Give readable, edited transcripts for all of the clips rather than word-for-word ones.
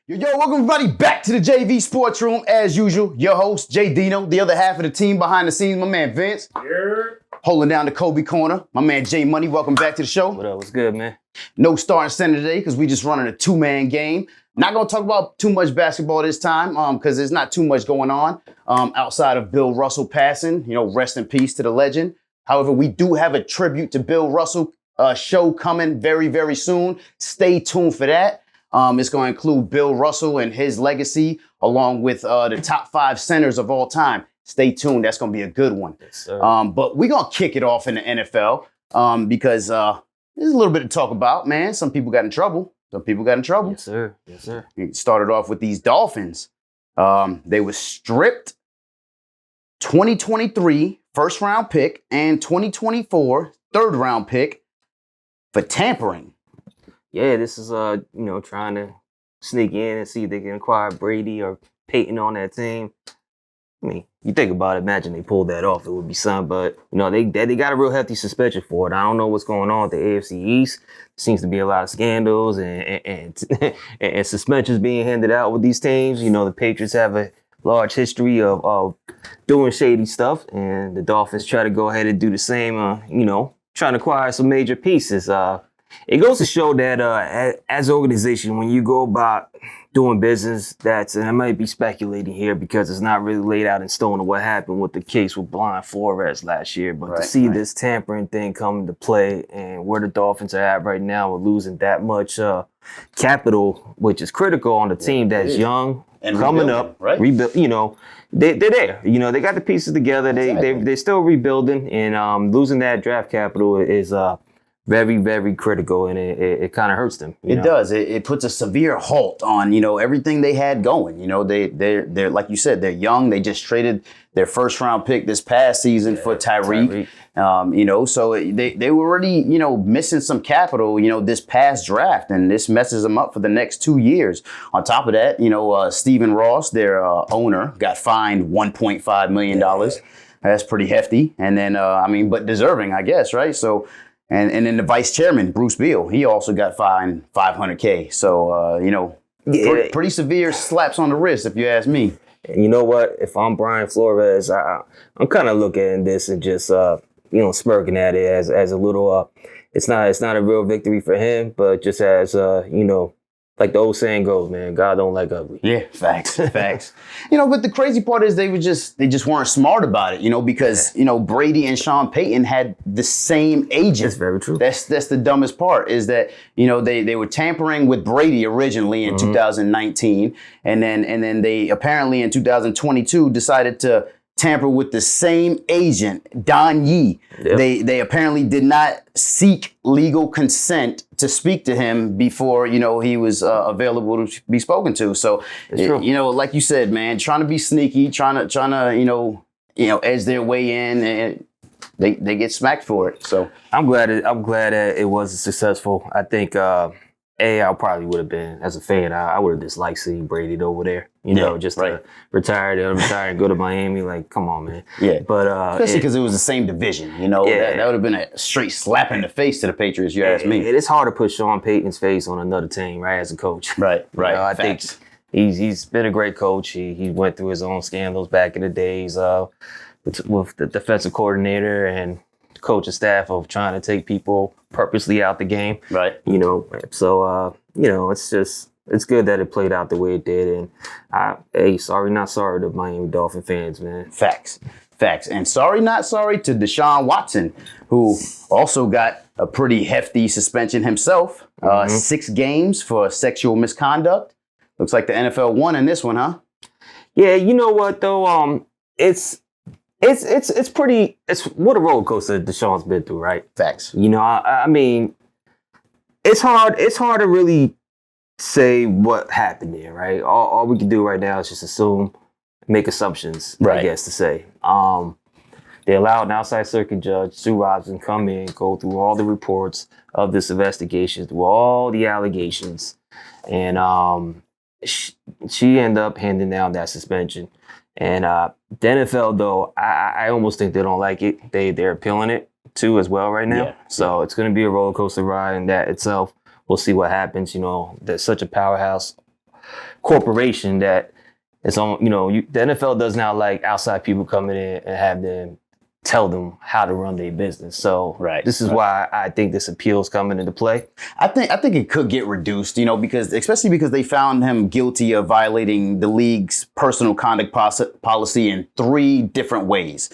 Yo, welcome everybody back to the JV Sports Room. As usual, your host, JDino, the other half of the team behind the scenes, my man Vince. Yeah. Holding down the Kobe corner, my man J Money. Welcome back to the show. What up? What's good, man? No starting center today because we just running a two-man game. Not gonna talk about too much basketball this time because there's not too much going on outside of Bill Russell passing. Rest in peace to the legend. However, we do have a tribute to Bill Russell show coming very, very soon. Stay tuned for that. It's going to include Bill Russell and his legacy, along with the top 5 centers of all time. Stay tuned. That's going to be a good one. Yes, sir. But we're going to kick it off in the NFL because there's a little bit to talk about, man. Some people got in trouble. Yes, sir. Yes, sir. It started off with these Dolphins. They were stripped 2023 first-round pick and 2024 third-round pick for tampering. Yeah, this is trying to sneak in and see if they can acquire Brady or Peyton on that team. I mean, you think about it, imagine they pulled that off, it would be something. But they got a real hefty suspension for it. I don't know what's going on with the AFC East. Seems to be a lot of scandals and suspensions being handed out with these teams. The Patriots have a large history of doing shady stuff, and the Dolphins try to go ahead and do the same. Trying to acquire some major pieces. It goes to show that as an organization, when you go about doing business, and I might be speculating here because it's not really laid out in stone of what happened with the case with Blind Flores last year, but to see this tampering thing come into play and where the Dolphins are at right now with losing that much capital, which is critical on a team that's young and coming up, right? They're there. They got the pieces together. They're still rebuilding, and losing that draft capital is very, very critical, and it kind of hurts them. It does. It puts a severe halt on, everything they had going. They're like you said, they're young. They just traded their first round pick this past season for Tyreek. So they were already, missing some capital, this past draft, and this messes them up for the next 2 years. On top of that, Stephen Ross, their owner, got fined $1.5 million. That's pretty hefty. And then, but deserving, I guess, right? So, and then the vice chairman, Bruce Beal, he also got fined $500K. So, pretty severe slaps on the wrist, if you ask me. And you know what? If I'm Brian Flores, I'm kind of looking at this and just, smirking at it as a little, it's not a real victory for him, but just as, like the old saying goes, man, God don't like ugly. Yeah, facts. But the crazy part is they just weren't smart about it, because, Brady and Sean Payton had the same agent. That's very true. That's the dumbest part is that, they were tampering with Brady originally in 2019. And then they apparently in 2022 decided to tamper with the same agent, Don Yee. Yep. They apparently did not seek legal consent to speak to him before, he was available to be spoken to. So, like you said, man, trying to be sneaky, trying to edge their way in, and they get smacked for it. So I'm glad that it wasn't successful. I think I probably would have been, as a fan, I would have disliked seeing Brady over there. To retire and go to Miami. Like, come on, man. Yeah. But especially because it was the same division. That would have been a straight slap in the face to the Patriots. You ask me. It is hard to put Sean Payton's face on another team, right? As a coach. Right. I think he's been a great coach. He went through his own scandals back in the days with the defensive coordinator and coaching staff of trying to take people purposely out the game. Right. So it's good that it played out the way it did. And sorry, not sorry to Miami Dolphin fans, man. Facts. And sorry, not sorry to Deshaun Watson, who also got a pretty hefty suspension himself. 6 games for sexual misconduct. Looks like the NFL won in this one, huh? Yeah, you know what though? It's what a roller coaster Deshaun's been through, right? Facts. I mean, it's hard to really say what happened there, right? All we can do right now is just assume, make assumptions, right. I guess to say. They allowed an outside circuit judge, Sue Robinson, come in, go through all the reports of this investigation, through all the allegations, and she ended up handing down that suspension. And the NFL, though, I almost think they don't like it. They're appealing it too as well right now. Yeah. So it's going to be a roller coaster ride in that itself. We'll see what happens. There's such a powerhouse corporation that is on. The NFL does not like outside people coming in and have them tell them how to run their business. So this is why I think this appeal is coming into play. I think it could get reduced, especially because they found him guilty of violating the league's personal conduct policy in 3 different ways.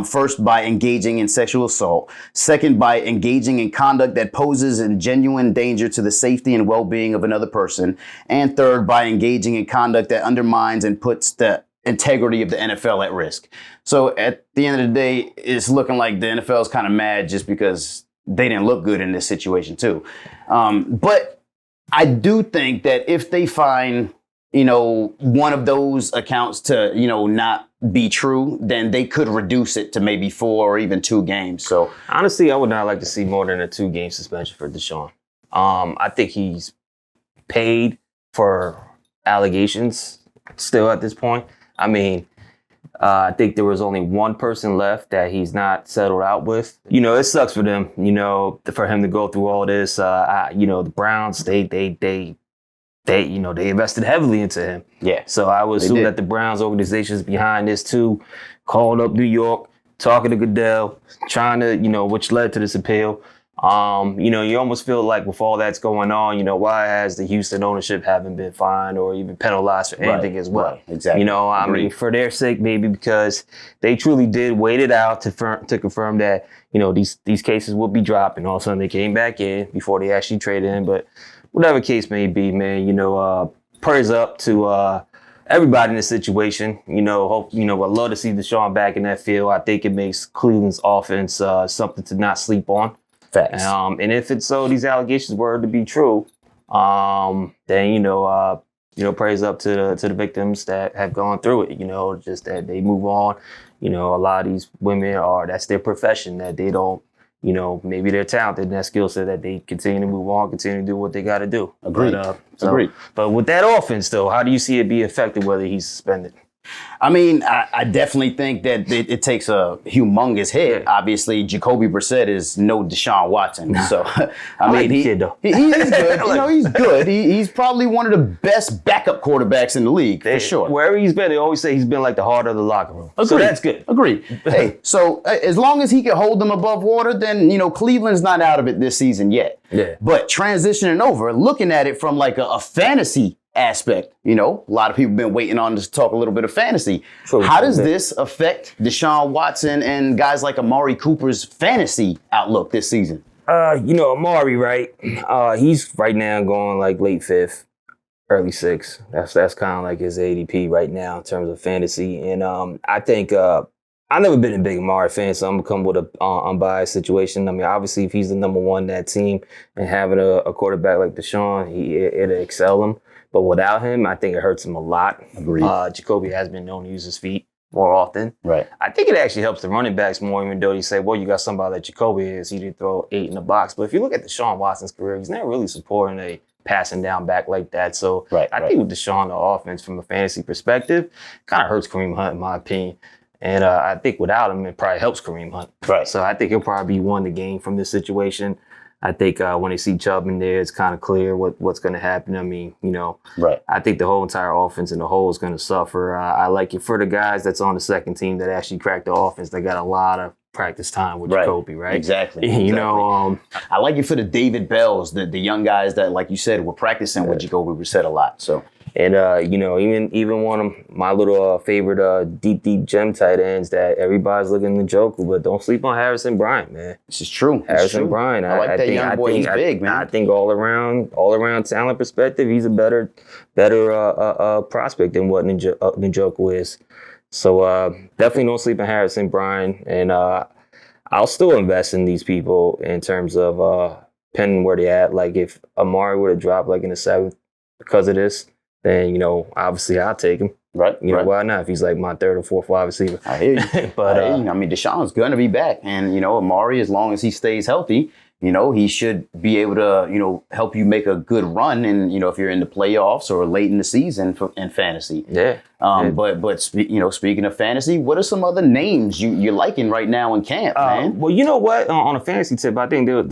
First, by engaging in sexual assault. Second, by engaging in conduct that poses a genuine danger to the safety and well-being of another person. And third, by engaging in conduct that undermines and puts the integrity of the NFL at risk. So at the end of the day, it's looking like the NFL is kind of mad just because they didn't look good in this situation too. But I do think that if they find, one of those accounts to, not be true, then they could reduce it to maybe 4 or even 2 games. So honestly, I would not like to see more than a 2-game suspension for Deshaun. I think he's paid for allegations still at this point. I mean, I think there was only one person left that he's not settled out with. It sucks for them, for him to go through all this. The Browns, they invested heavily into him. Yeah. So I would assume that the Browns organization is behind this too. Called up New York, talking to Goodell, trying to, which led to this appeal. You almost feel like with all that's going on, why has the Houston ownership haven't been fined or even penalized for anything as well? Right, exactly. I mean, for their sake, maybe because they truly did wait it out to confirm that, these cases would be dropped, and all of a sudden they came back in before they actually traded in. But whatever case may be, man, prayers up to everybody in this situation. Hope, I'd love to see Deshaun back in that field. I think it makes Cleveland's offense something to not sleep on. Facts. And if it's so, these allegations were to be true, then praise up to the victims that have gone through it. Just that they move on. A lot of these women that's their profession, that they don't. Maybe they're talented in that skill set, that they continue to move on, continue to do what they got to do. Agreed. Agreed. But with that offense, though, how do you see it be affected whether he's suspended? I mean, I definitely think that it takes a humongous hit. Yeah. Obviously, Jacoby Brissett is no Deshaun Watson. So, I mean, the kid, though. He is good. He's good. He's probably one of the best backup quarterbacks in the league, for sure. Wherever he's been, they always say he's been like the heart of the locker room. Agreed. So that's good. Agreed. Hey, so as long as he can hold them above water, then, Cleveland's not out of it this season yet. Yeah. But transitioning over, looking at it from like a fantasy aspect, a lot of people have been waiting on us to talk a little bit of fantasy. How does this affect Deshaun Watson and guys like Amari Cooper's fantasy outlook this season? Amari, right? He's right now going like late 5th, early 6th. That's kind of like his ADP right now in terms of fantasy. And I think I've never been a big Amari fan, so I'm going to come with an unbiased situation. I mean, obviously, if he's the number one in that team and having a quarterback like Deshaun, it'll excel him. But without him, I think it hurts him a lot. Agreed. Jacoby has been known to use his feet more often. Right. I think it actually helps the running backs more, even though you say, well, you got somebody like Jacoby is, he did throw 8 in the box. But if you look at Deshaun Watson's career, he's never really supporting a passing down back like that. So I think with Deshaun, the offense from a fantasy perspective, kind of hurts Kareem Hunt, in my opinion. And I think without him, it probably helps Kareem Hunt. Right. So I think he'll probably be one to gain from this situation. I think when they see Chubb in there, it's kind of clear what's going to happen. I mean, I think the whole entire offense in the whole is going to suffer. I like it for the guys that's on the second team that actually cracked the offense. They got a lot of practice time with Jacoby, right? Exactly. I like it for the David Bells, the young guys that, like you said, were practicing with Jacoby Brissett a lot. So. And, even one of my little favorite deep gem tight ends that everybody's looking to joke, but don't sleep on Harrison Bryant, man. This is true. Harrison Bryant. I like that young boy. He's big, man. I think all around talent perspective, he's a better prospect than what Njoku is. So definitely don't sleep on Harrison Bryant. And I'll still invest in these people in terms of depending where they at. Like if Amari were to drop like in the 7th because of this, then, obviously I'll take him. Right. Why not? If he's like my 3rd or 4th wide receiver. I hear you. But I mean, Deshaun's going to be back. And, Amari, as long as he stays healthy, he should be able to, help you make a good run. And, if you're in the playoffs or late in the season in fantasy. Yeah. But speaking of fantasy, what are some other names you're liking right now in camp, man? Well, you know what? On a fantasy tip, I think there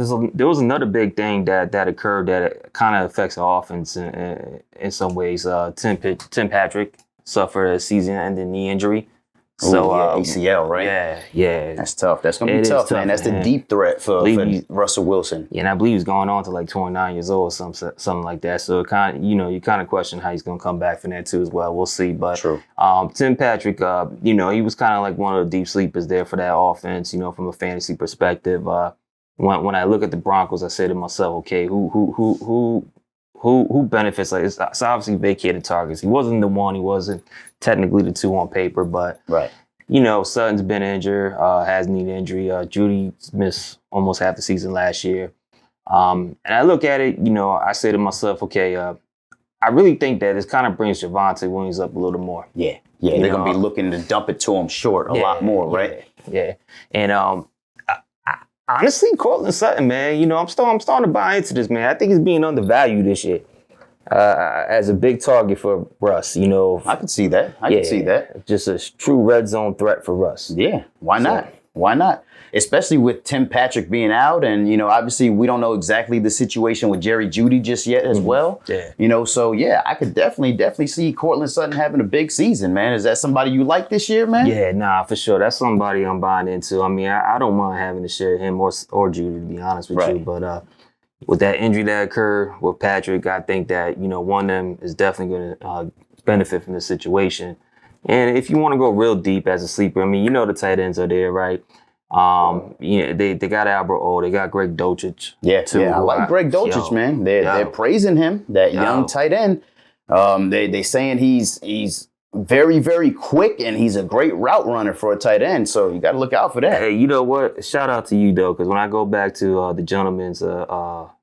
was another big thing that occurred that kind of affects the offense in some ways. Tim Patrick suffered a season-ending knee injury. So ACL, right? Yeah. That's tough. That's gonna be tough, man. That's the deep threat for Russell Wilson. Yeah, and I believe he's going on to like 29 years old or something like that. So it kind of, you kind of question how he's gonna come back from that too as well. We'll see. But True. Tim Patrick, he was kind of like one of the deep sleepers there for that offense. From a fantasy perspective. When I look at the Broncos, I say to myself, okay, who benefits? Like it's obviously vacated targets. He wasn't the one. He wasn't technically the two on paper, but right. Sutton's been injured, has knee injury. Judy missed almost half the season last year. And I look at it, I say to myself, okay, I really think that this kind of brings Javonte Williams up a little more. Yeah. They're gonna be looking to dump it to him short a lot more, right? Yeah. And honestly, Cortland Sutton, man, I'm starting to buy into this, man. I think he's being undervalued this year. As a big target for Russ, I could see that. I could see that. Just a true red zone threat for Russ. Yeah, why not? Why not? Especially with Tim Patrick being out, and obviously we don't know exactly the situation with Jerry Jeudy just yet as well. Yeah. So yeah, I could definitely see Cortland Sutton having a big season, man. Is that somebody you like this year, man? Yeah, nah, for sure. That's somebody I'm buying into. I mean, I don't mind having to share him or Jeudy, to be honest with you, but with that injury that occurred with Patrick, I think that, one of them is definitely going to benefit from the situation. And if you want to go real deep as a sleeper, I mean, the tight ends are there, right? They got Albert O. They got Greg Dulcich. Yeah, I like Greg Dulcich, man. They're praising him, that young tight end. They saying he's very, very quick, and he's a great route runner for a tight end. So you got to look out for that. Hey, you know what? Shout out to you, though, because when I go back to the gentleman's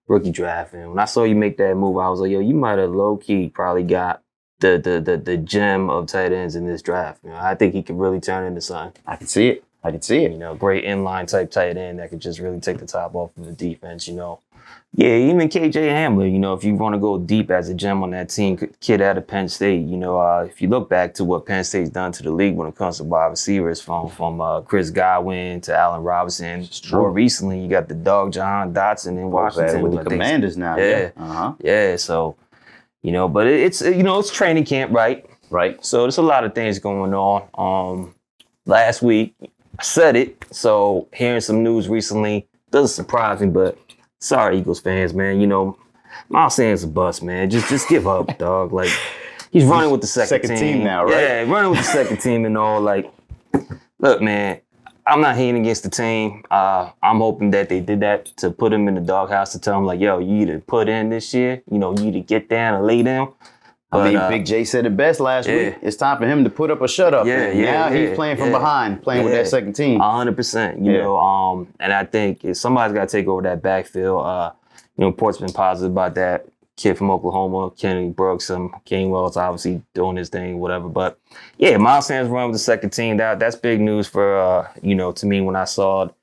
rookie draft, and when I saw you make that move, I was like, yo, you might have low-key probably got the gem of tight ends in this draft. I think he could really turn into something. I can see it. Great inline type tight end that could just really take the top off of the defense, Yeah, even KJ Hamler, if you want to go deep as a gem on that team, kid out of Penn State, if you look back to what Penn State's done to the league when it comes to wide receivers, from Chris Godwin to Allen Robinson. More recently, you got the dog Jahan Dotson in Washington. With the Commanders now. Yeah, so, but it's training camp, right? Right. So there's a lot of things going on. Last week, I said it, so hearing some news recently doesn't surprise me, but sorry, Eagles fans, man. Miles Sanders is a bust, man. Just give up, dog. Like, he's running with the second team now, right? Yeah, running with the second team and all. Like, look, man, I'm not hating against the team. I'm hoping that they did that to put him in the doghouse to tell him, like, yo, you either put in this year, you either get down or lay down. But, Big J said it best last week. It's time for him to put up or shut up. Now he's playing from behind, playing with that second team. 100%. And I think if somebody's got to take over that backfield. Reports been positive about that. Kid from Oklahoma, Kenny Brooks, Gainwell's obviously doing his thing, whatever. But yeah, Miles Sanders run with the second team. That's big news for to me when I saw it.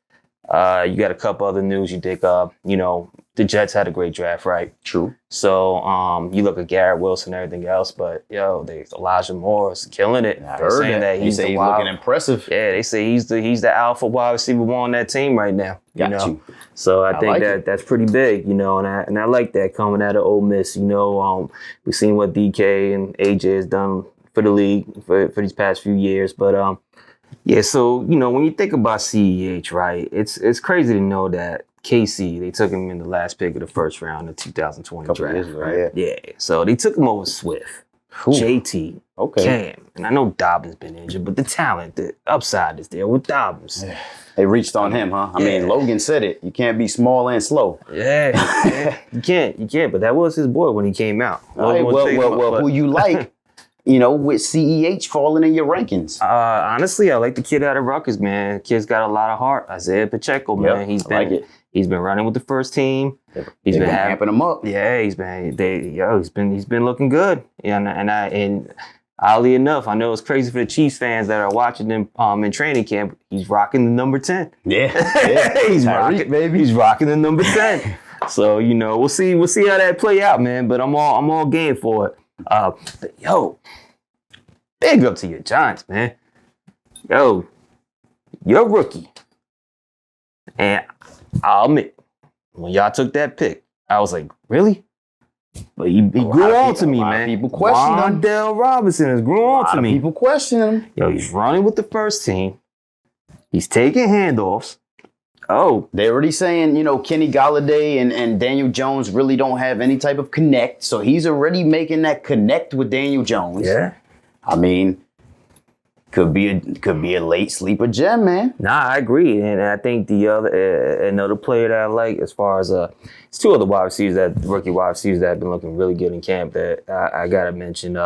You got a couple other news. You think the Jets had a great draft, right? True. So you look at Garrett Wilson and everything else, but Elijah Moore is killing it. They're saying that he's looking impressive. Yeah, they say he's the alpha wide receiver on that team right now. Got you. So I think that's pretty big, and I like that coming out of Ole Miss. We've seen what DK and AJ has done for the league for these past few years, but yeah. So when you think about CEH, right, it's crazy to know that KC, they took him in the last pick of the first round of 2020 draft. Years ago, right? Yeah. So they took him over Swift, JT, Cam, and I know Dobbins been injured, but the talent, the upside is there with Dobbins. Yeah. They reached on him, huh? I mean, Logan said it. You can't be small and slow. Yeah. You can't. But that was his boy when he came out. All right, well, who you like? With CEH falling in your rankings. Honestly, I like the kid out of Rutgers, man. Kid's got a lot of heart. Isaiah Pacheco, man. He's been running with the first team. He's been amping him up. Yeah, he's been looking good. Yeah, and oddly enough, I know it's crazy for the Chiefs fans that are watching them in training camp. He's rocking the number 10. Yeah. He's rocking, baby. He's rocking the number 10. So, you know, we'll see how that play out, man. But I'm all game for it. But yo, big up to your Giants, man. Yo, you're a rookie. And I'll admit, when y'all took that pick, I was like, really? But he grew on to me, man. People question him. Wandale Robinson has grew on to me. People question him. Yo, he's running with the first team. He's taking handoffs. Oh. They're already saying, you know, Kenny Golladay and Daniel Jones really don't have any type of connect. So he's already making that connect with Daniel Jones. Yeah. I mean, could be a late sleeper gem, man. Nah, I agree. And I think the other another player that I like as far as it's two other rookie wide receivers that have been looking really good in camp that I gotta mention.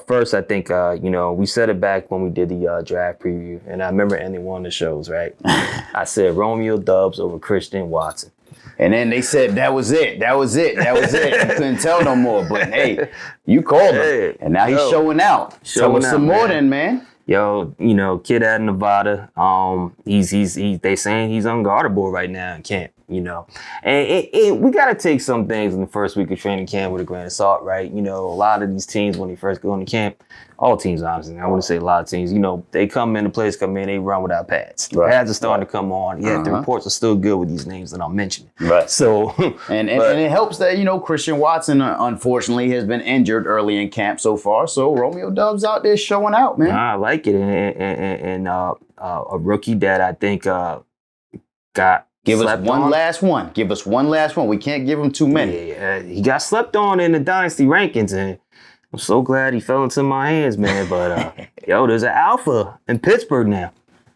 First, I think, you know, we said it back when we did the draft preview, and I remember ending one of the shows, right? I said Romeo Doubs over Christian Watson. And then they said that was it. That was it. That was it. You couldn't tell no more. But hey, you called him. And now he's showing out. Tell us some more then, man. Yo, you know, kid out of Nevada. They saying he's unguardable right now in camp, you know. And we gotta take some things in the first week of training camp with a grain of salt, right? You know, a lot of these teams when they first go into camp, all teams, honestly, I wouldn't say a lot of teams, you know, they come in, they run without pads. The pads are starting to come on. Yeah, the reports are still good with these names that I'm mentioning. Right. So and it helps that, you know, Christian Watson unfortunately has been injured early in camp so far. So Romeo Doubs out there showing out, man. I like it. And a rookie that I think got Give us one last one. Give us one last one. We can't give him too many. Yeah, he got slept on in the dynasty rankings, and I'm so glad he fell into my hands, man. But yo, there's an alpha in Pittsburgh now,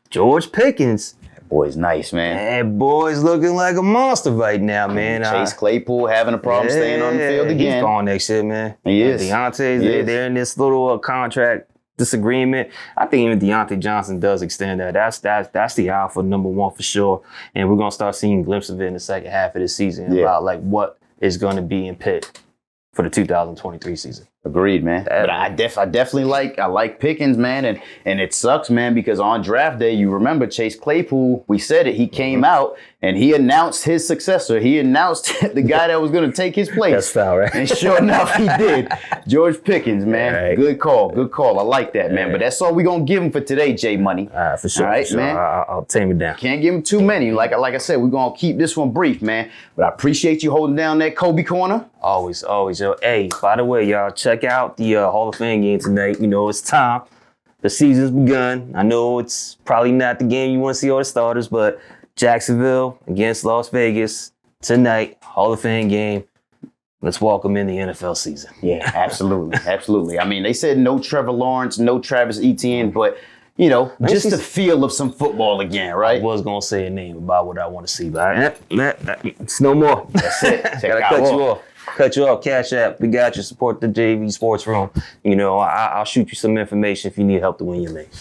George Pickens. That boy's nice, man. That boy's looking like a monster right now, man. Chase Claypool having a problem staying on the field again. He's gone next year, man. He is. Deontay's they're in this little contract disagreement. I think even Deontay Johnson does extend that. That's the alpha number one for sure. And we're gonna start seeing glimpses of it in the second half of the season about like what is gonna be in Pitt for the 2023 season. Agreed, man. But I definitely like Pickens, man, and it sucks, man, because on draft day, you remember Chase Claypool, we said it, he came out and he announced his successor. He announced the guy that was going to take his place. That's foul, right? And sure enough, he did. George Pickens, man. Right. Good call. I like that, man. But that's all we're going to give him for today, J Money. All right, for sure. All right, man. I'll tame it down. Can't give him too many. Like I said, we're going to keep this one brief, man. But I appreciate you holding down that Kobe corner. Always, yo. Hey, by the way, y'all, check out the Hall of Fame game tonight. You know, it's time. The season's begun. I know it's probably not the game you want to see all the starters, but Jacksonville against Las Vegas tonight, Hall of Fame game. Let's welcome in the NFL season. Yeah, absolutely. Absolutely. I mean, they said no Trevor Lawrence, no Travis Etienne, but, you know, just the feel of some football again, right? I was going to say a name about what I want to see, but it's no more. That's it. Gotta cut you off. CASHAPP, we got you. Support the JV Sports Room. You know, I'll shoot you some information if you need help to win your league.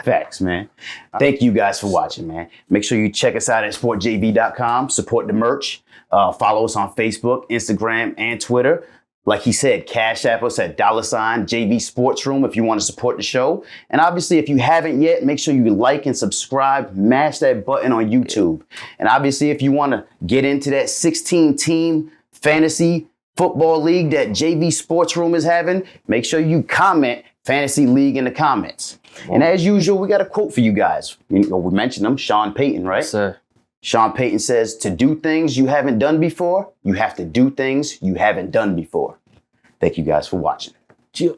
Facts, man. Thank you guys for watching, man. Make sure you check us out at sportjv.com. Support the merch. Follow us on Facebook, Instagram, and Twitter. Like he said, Cash App us at $ JV Sports Room if you want to support the show. And obviously, if you haven't yet, make sure you like and subscribe. Mash that button on YouTube. And obviously, if you want to get into that 16-team fantasy football league that JV Sports Room is having, make sure you comment Fantasy League in the comments. And as usual, we got a quote for you guys. We mentioned them, Sean Payton, right? Yes, sir. Sean Payton says, to do things you haven't done before, you have to do things you haven't done before. Thank you guys for watching. Cheers.